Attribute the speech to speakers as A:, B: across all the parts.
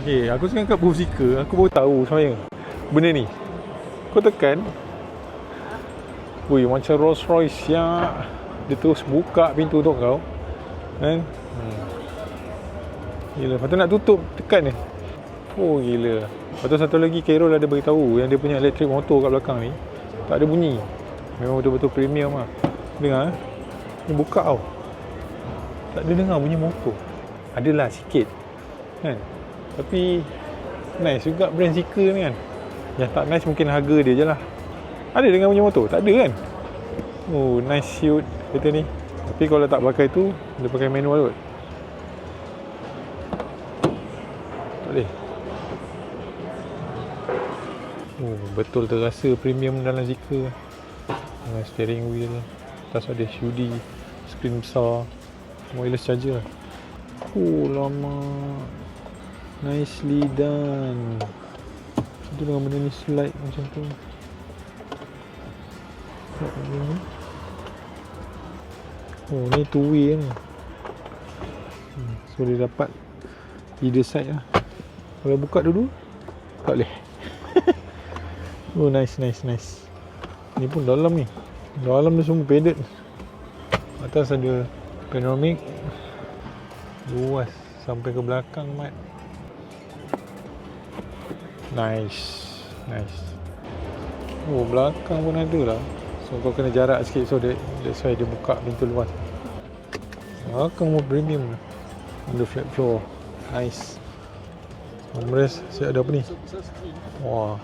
A: Okay, aku sekarang kat booth Zeekr. Aku baru tahu sebenarnya benda ni. Kau tekan, wui, macam Rolls Royce yang dia terus buka pintu tu kau kan. Gila, lepas tu nak tutup tekan ni. Oh gila. Lepas tu satu lagi Carol ada beritahu yang dia punya elektrik motor kat belakang ni tak ada bunyi. Memang betul-betul premium lah. Dengar ni buka tau, tak ada dengar bunyi motor. Adalah sikit kan, tapi nice juga brand Zeekr ni kan. Yang tak nice mungkin harga dia je lah. Ada dengar bunyi motor? Tak ada kan. Oh nice shoot kereta ni. Tapi kalau tak pakai tu, dia pakai manual kot. Tak boleh. Oh betul terasa premium dalam Zeekr. Dengan steering wheel, atas ada HUD, skrin besar, wireless charger. Oh lama. Nicely done. Itu dengan benda ni slide macam tu. Oh ni two way ni. So dia dapat either side lah. Kalau buka dulu tak boleh. Oh nice. Ni pun dalam ni. Dalam dia semua padded. Atas ada panoramic. Luas sampai ke belakang mat. Nice. Oh belakang pun ada lah. So kau kena jarak sikit. So that's why dia buka pintu luas. Belakang pun premium. Ada flat floor. Nice. Armrest siap ada apa ni? Wah,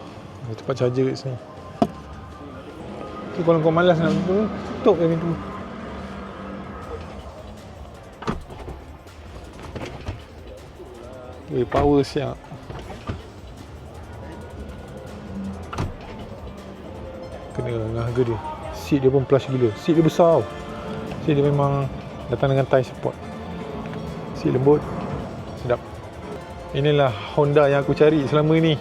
A: cepat charger kat sini. So kalau kau malas nak tutup je pintu. Power siap. Kena dengan harga dia. Seat dia pun plush gila. Seat dia besar tau. Seat dia memang datang dengan thigh support. Seat lembut. Sedap. Inilah Honda yang aku cari selama ni.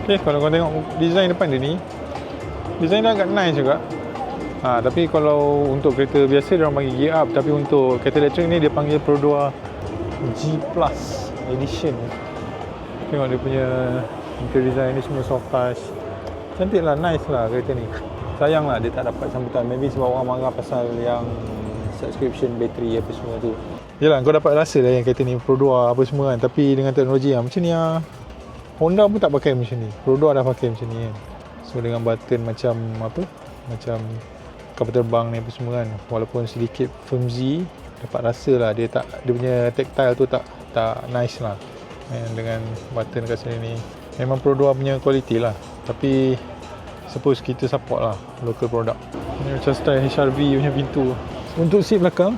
A: Okay, kalau kau tengok design depan dia ni, design dia agak nice juga. Tapi kalau untuk kereta biasa dia orang panggil gear up, tapi untuk kereta elektrik ni dia panggil Pro 2 G Plus Edition. Tengok dia punya interior design ni semua soft touch. Cantik lah, nice lah kereta ni. Sayang lah dia tak dapat sambutan. Maybe sebab orang marah pasal yang subscription bateri apa semua tu. Yelah, kau dapat rasa lah yang kereta ni Pro 2 apa semua kan. Tapi dengan teknologi macam ni lah, Honda pun tak pakai macam ni. Pro 2 dah pakai macam ni kan. So dengan button macam apa, macam kapal terbang ni apa semua kan. Walaupun sedikit flimsy, dapat rasa lah dia punya tactile tu tak nice lah. Dengan button kat sini ni memang Pro 2 punya quality lah. Tapi suppose kita support lah local product. Ini macam style HRV punya pintu. Untuk seat belakang,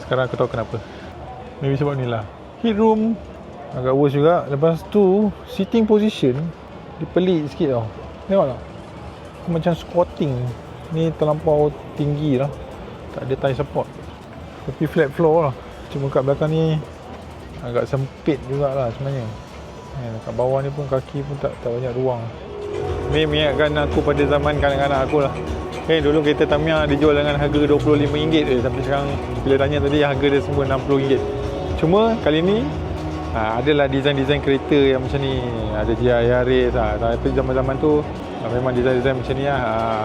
A: sekarang aku tahu kenapa. Maybe sebab ni lah. Headroom agak worse juga. Lepas tu sitting position dia pelik sikit tau. Tengok tak? Macam squatting. Ni terlampau tinggi lah. Tak ada thigh support. Tapi flat floor lah. Cuma kat belakang ni agak sempit jugalah sebenarnya. Kat bawah ni pun kaki pun tak banyak ruang. Ni mengingatkan aku pada zaman kanak-kanak aku lah. Dulu kereta Tamiya dijual dengan harga RM25 je. Sampai sekarang bila tanya tadi harga dia semua RM60. Cuma kali ni adalah design-design kereta yang macam ni. Ada GR Yaris lah. Tapi zaman-zaman tu memang design-design macam ni lah.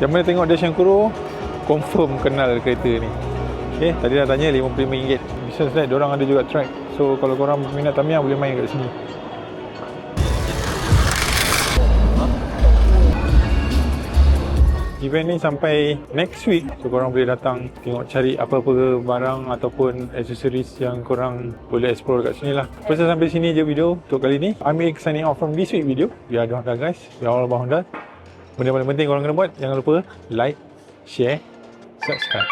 A: Yang mana tengok Dash Kuro, confirm kenal kereta ni. Tadi dah tanya RM55. Besides that, diorang ada juga track. So kalau korang minat Tamiya boleh main kat sini. Event ni sampai next week. So korang boleh datang tengok, cari apa-apa barang ataupun accessories yang korang boleh explore kat sini lah. Pasal sampai sini je video untuk kali ni. I'm Eric signing off from this week video. We are Honda guys. We are all about Honda. Benda paling penting korang kena buat, jangan lupa like, share, subscribe.